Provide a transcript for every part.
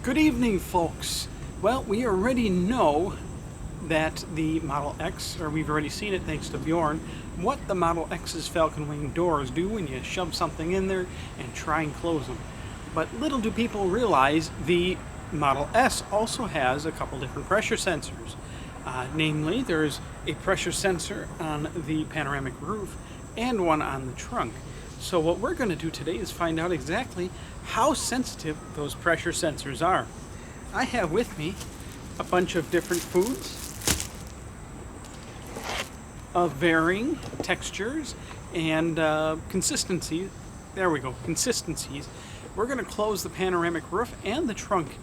Good evening, folks. Well, we already know that the Model X, or we've already seen it thanks to Bjorn, what the Model X's Falcon Wing doors do when you shove something in there and try and close them. But little do people realize the Model S also has a couple different pressure sensors. Namely, there's a pressure sensor on the panoramic roof and one on the trunk. So what we're going to do today is find out exactly how sensitive those pressure sensors are. I have with me a bunch of different foods of varying textures and consistency. There we go, consistencies. We're going to close the panoramic roof and the trunk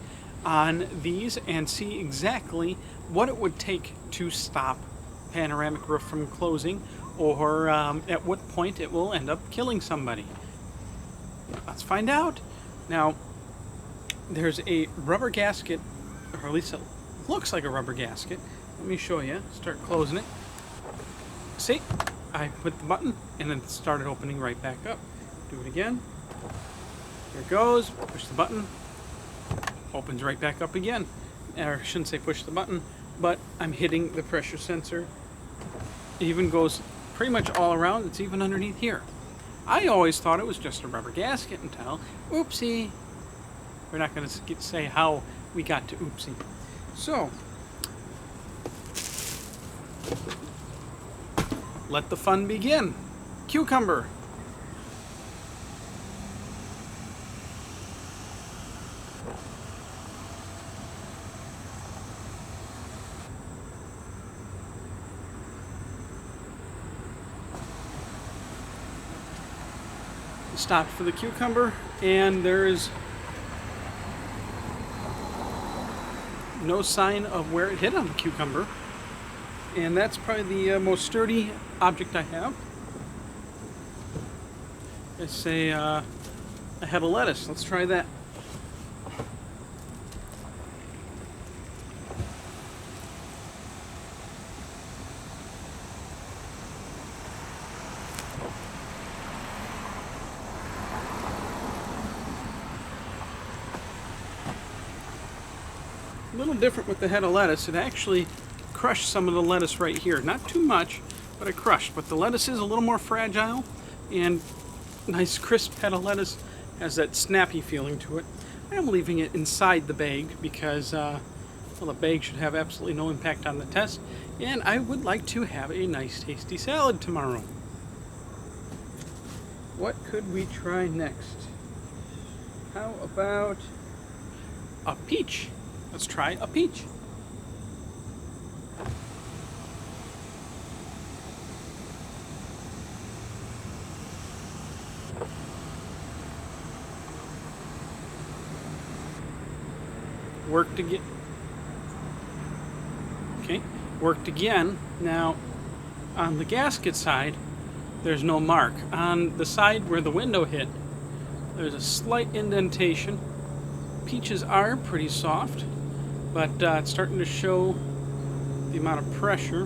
on these and see exactly what it would take to stop panoramic roof from closing, or at what point it will end up killing somebody. Let's find out. Now, there's a rubber gasket, or at least it looks like a rubber gasket. Let me show you. Start closing it. See, I put the button and then started opening right back up. Do it again. There it goes. Push the button. Opens right back up again. Or I shouldn't say push the button, but I'm hitting the pressure sensor. It even goes pretty much all around. It's even underneath here. I always thought it was just a rubber gasket until, oopsie. We're not going to say how we got to oopsie. So, let the fun begin. Cucumber. Stopped for the cucumber, and there is no sign of where it hit on the cucumber, and that's probably the most sturdy object I have. It's a head of lettuce. Let's try that. A little different with the head of lettuce. It actually crushed some of the lettuce right here. Not too much, but it crushed. But the lettuce is a little more fragile, and nice crisp head of lettuce has that snappy feeling to it. I'm leaving it inside the bag because well, the bag should have absolutely no impact on the test, and I would like to have a nice tasty salad tomorrow. What could we try next? How about a peach? Let's try a peach. Worked again. Okay, worked again. Now, on the gasket side, there's no mark. On the side where the window hit, there's a slight indentation. Peaches are pretty soft, but it's starting to show the amount of pressure.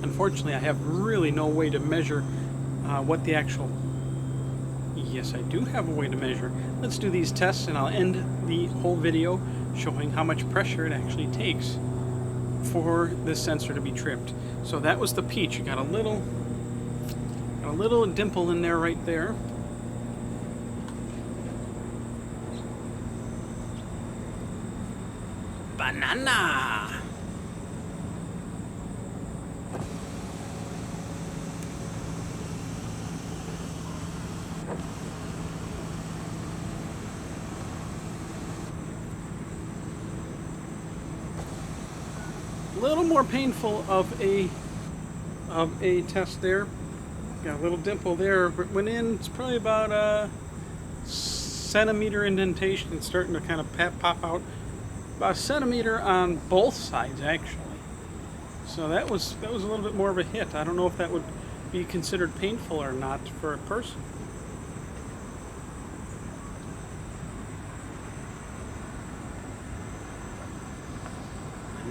Unfortunately, I have really no way to measure what the actual... Yes, I do have a way to measure. Let's do these tests, and I'll end the whole video showing how much pressure it actually takes for this sensor to be tripped. So that was the peach. You got a little dimple in there right there. Banana. A little more painful of a test there. Got a little dimple there. It went in. It's probably about a centimeter indentation. It's starting to kind of pop out. About a centimeter on both sides, actually. So that was a little bit more of a hit. I don't know if that would be considered painful or not for a person.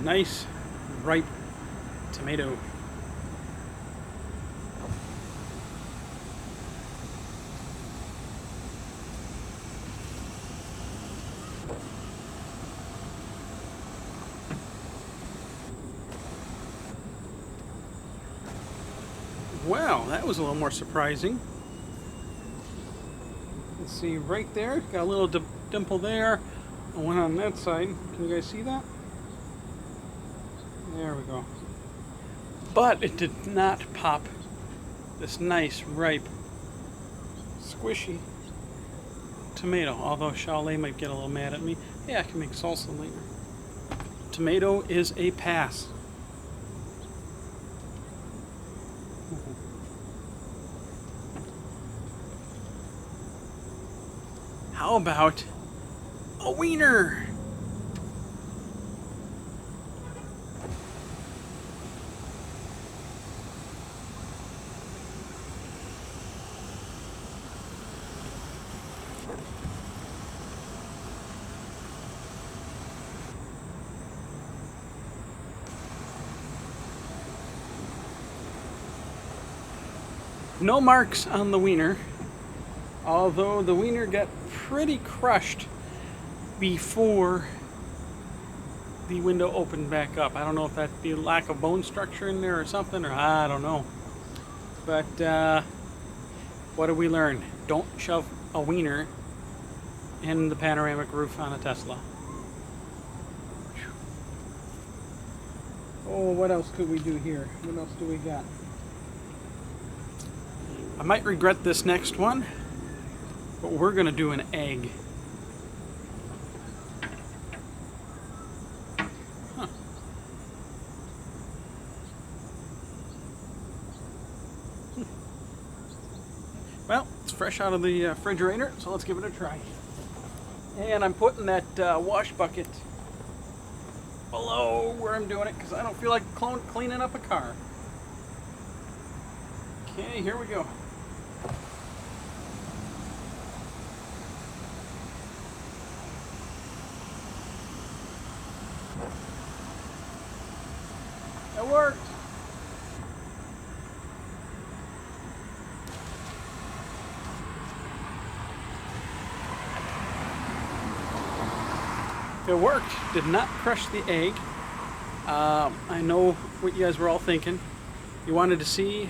A nice ripe tomato. that was a little more surprising. Let's see, right there, got a little dimple there, and one on that side. Can you guys see that? There we go. But it did not pop this nice, ripe, squishy tomato, although Charlotte might get a little mad at me. Yeah, I can make salsa later. Tomato is a pass. How about a wiener? No marks on the wiener, although the wiener got pretty crushed before the window opened back up. I don't know if that's the lack of bone structure in there or something, or I don't know. But what did we learn? Don't shove a wiener in the panoramic roof on a Tesla. Oh, what else could we do here? What else do we got? I might regret this next one, but we're going to do an egg. Huh. Well, it's fresh out of the refrigerator, so let's give it a try. And I'm putting that wash bucket below where I'm doing it because I don't feel like cleaning up a car. Okay, here we go. It worked. It worked. Did not crush the egg. I know what you guys were all thinking. You wanted to see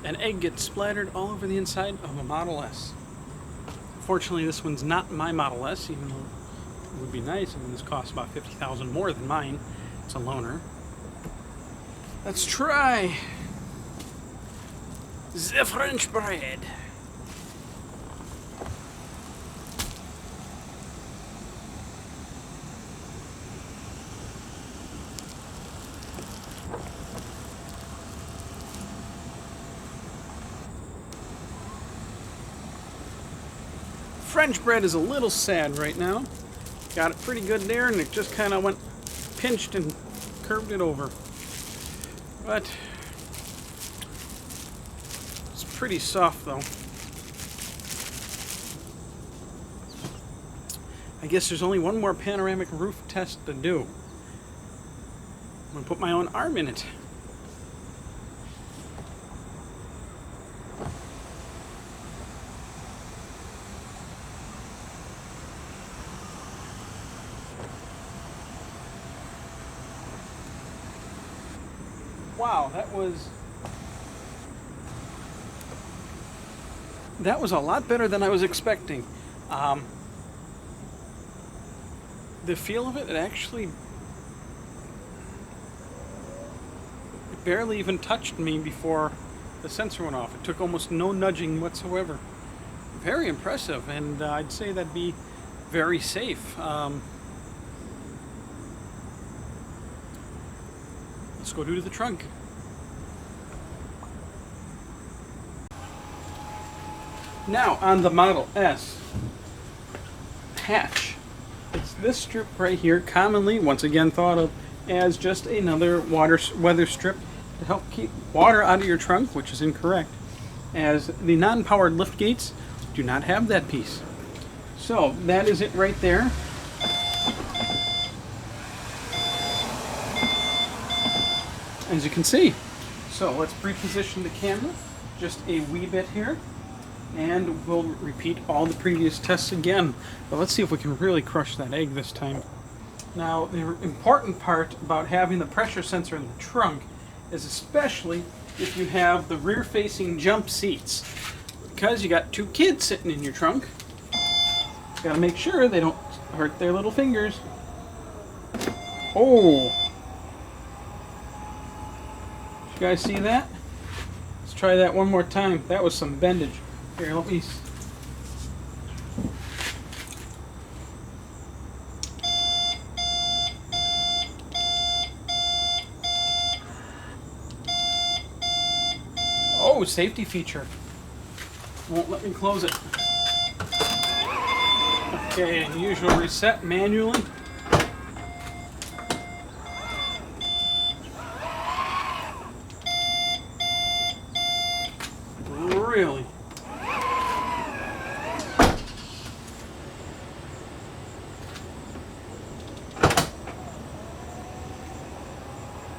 an egg get splattered all over the inside of a Model S. Fortunately, this one's not my Model S, even though it would be nice. I mean, this costs about $50,000 more than mine. It's a loaner. Let's try the French bread. French bread is a little sad right now. Got it pretty good there, and it just kind of went pinched and curved it over. But it's pretty soft though. I guess there's only one more panoramic roof test to do. I'm gonna put my own arm in it. Wow, that was a lot better than I was expecting. The feel of it actually barely even touched me before the sensor went off. It took almost no nudging whatsoever. Very impressive, and I'd say that'd be very safe. Let's go do the trunk. Now on the Model S hatch, it's this strip right here, commonly once again thought of as just another weather strip to help keep water out of your trunk, which is incorrect, as the non-powered lift gates do not have that piece. So that is it right there. As you can see. So let's pre-position the camera just a wee bit here, and we'll repeat all the previous tests again. But let's see if we can really crush that egg this time. Now, the important part about having the pressure sensor in the trunk is especially if you have the rear-facing jump seats. Because you got 2 kids sitting in your trunk, got to make sure they don't hurt their little fingers. Oh! Did you guys see that? Let's try that one more time. That was some bendage. Here, let me... Oh, safety feature. Won't let me close it. Okay, usual reset manually. Really?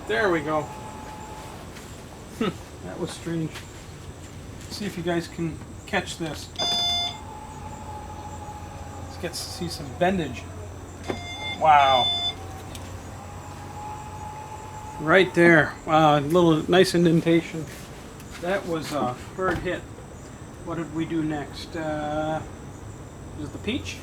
There we go. That was strange. Let's see if you guys can catch this. Let's get to see some bendage. Wow. Right there. Wow, a little nice indentation. That was a hard hit. What did we do next? Is it the peach?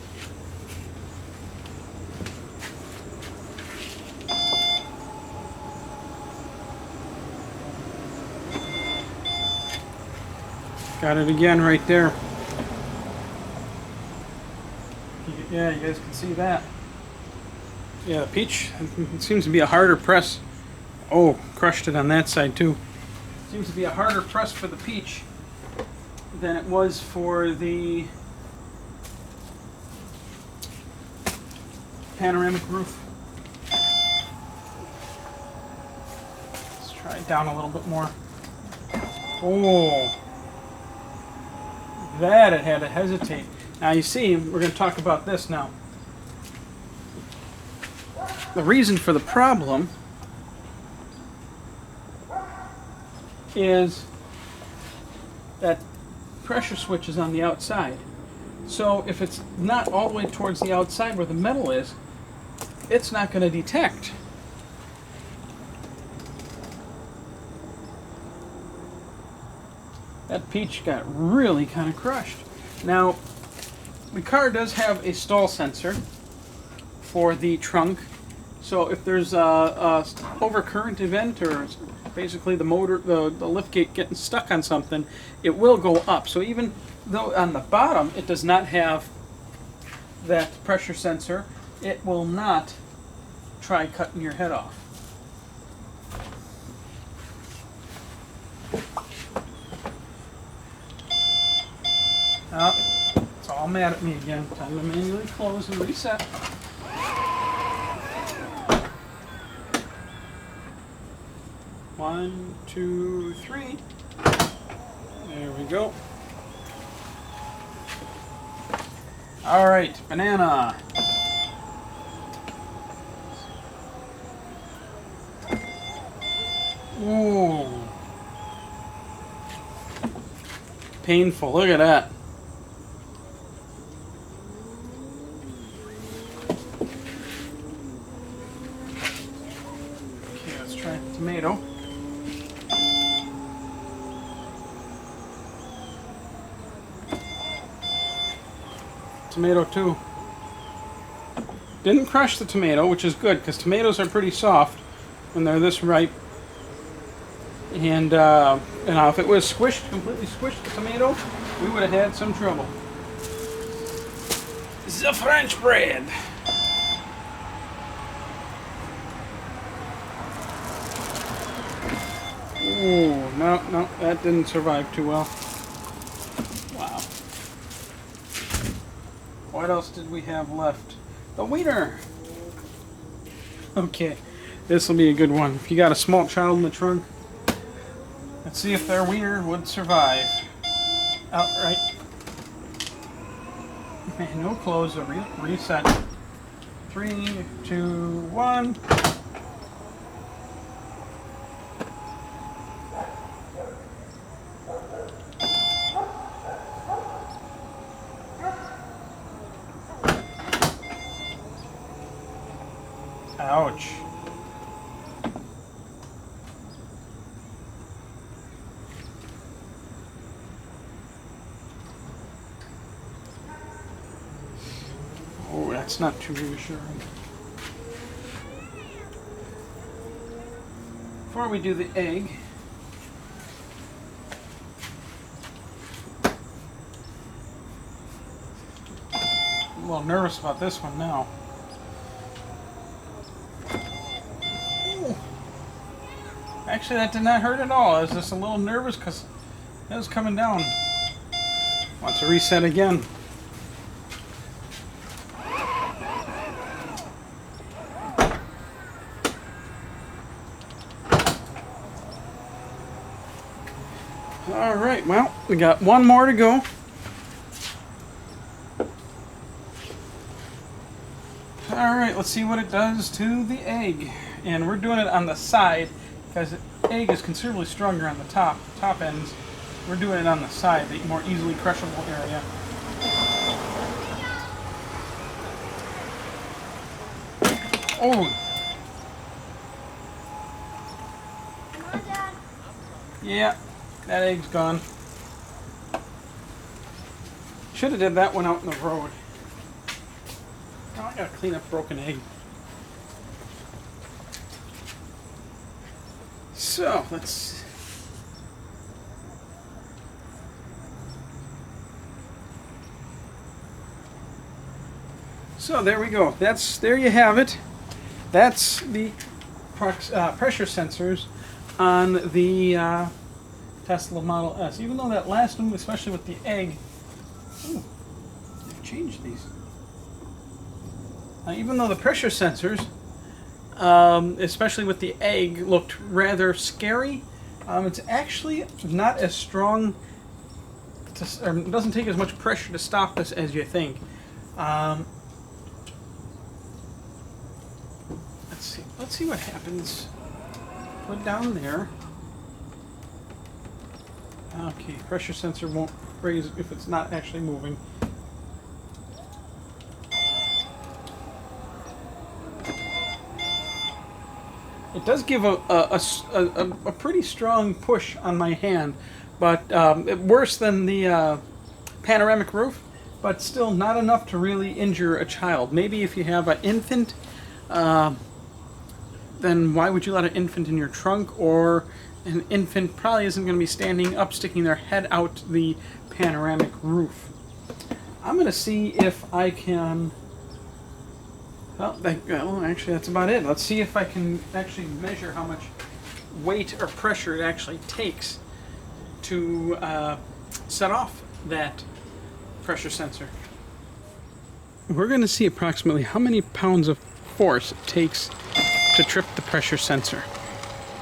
Got it again right there. Yeah, you guys can see that. Yeah, the peach, it seems to be a harder press. Oh, crushed it on that side too. Seems to be a harder press for the peach than it was for the panoramic roof. Let's try it down a little bit more. Oh, that it had to hesitate. Now you see, we're going to talk about this now. The reason for the problem is that pressure switch is on the outside. So if it's not all the way towards the outside where the metal is, it's not going to detect. That peach got really kind of crushed. Now, the car does have a stall sensor for the trunk. So if there's a overcurrent event, or basically the motor, the lift gate getting stuck on something, it will go up. So even though on the bottom it does not have that pressure sensor, it will not try cutting your head off. Oh, it's all mad at me again. Time to manually close and reset. One, two, three. There we go. All right, banana. Ooh. Painful, look at that. Okay, let's try the tomato. Tomato too. Didn't crush the tomato, which is good because tomatoes are pretty soft when they're this ripe. And if it was squished, completely squished, the tomato, we would have had some trouble. The French bread. Oh, no, that didn't survive too well. Wow. What else did we have left? The wiener. Okay, this will be a good one. If you got a small child in the trunk, let's see if their wiener would survive. Outright. Okay, no close, a reset. 3, 2, 1. Ouch. That's not too reassuring. Before we do the egg, I'm a little nervous about this one now. Ooh. Actually, that did not hurt at all. I was just a little nervous because it was coming down. Want to reset again. All right, well, we got one more to go. All right, let's see what it does to the egg. And we're doing it on the side because the egg is considerably stronger on the top ends. We're doing it on the side, the more easily crushable area. Oh! Yeah, that egg's gone. Should have did that one out in the road. Oh, I gotta clean up broken egg. So, let's... So, there we go. There you have it. That's the pressure sensors on the Tesla Model S. Even though that last one, especially with the egg... Ooh, they've changed these. Even though the pressure sensors, especially with the egg, looked rather scary, it's actually not as strong, or it doesn't take as much pressure to stop this as you think. Let's see what happens. Put down there. Okay, pressure sensor won't raise if it's not actually moving. It does give a pretty strong push on my hand, but worse than the panoramic roof, but still not enough to really injure a child. Maybe if you have an infant, then why would you let an infant in your trunk? Or an infant probably isn't going to be standing up, sticking their head out the panoramic roof. I'm going to see if I can... Well, actually, that's about it. Let's see if I can actually measure how much weight or pressure it actually takes to set off that pressure sensor. We're going to see approximately how many pounds of force it takes to trip the pressure sensor.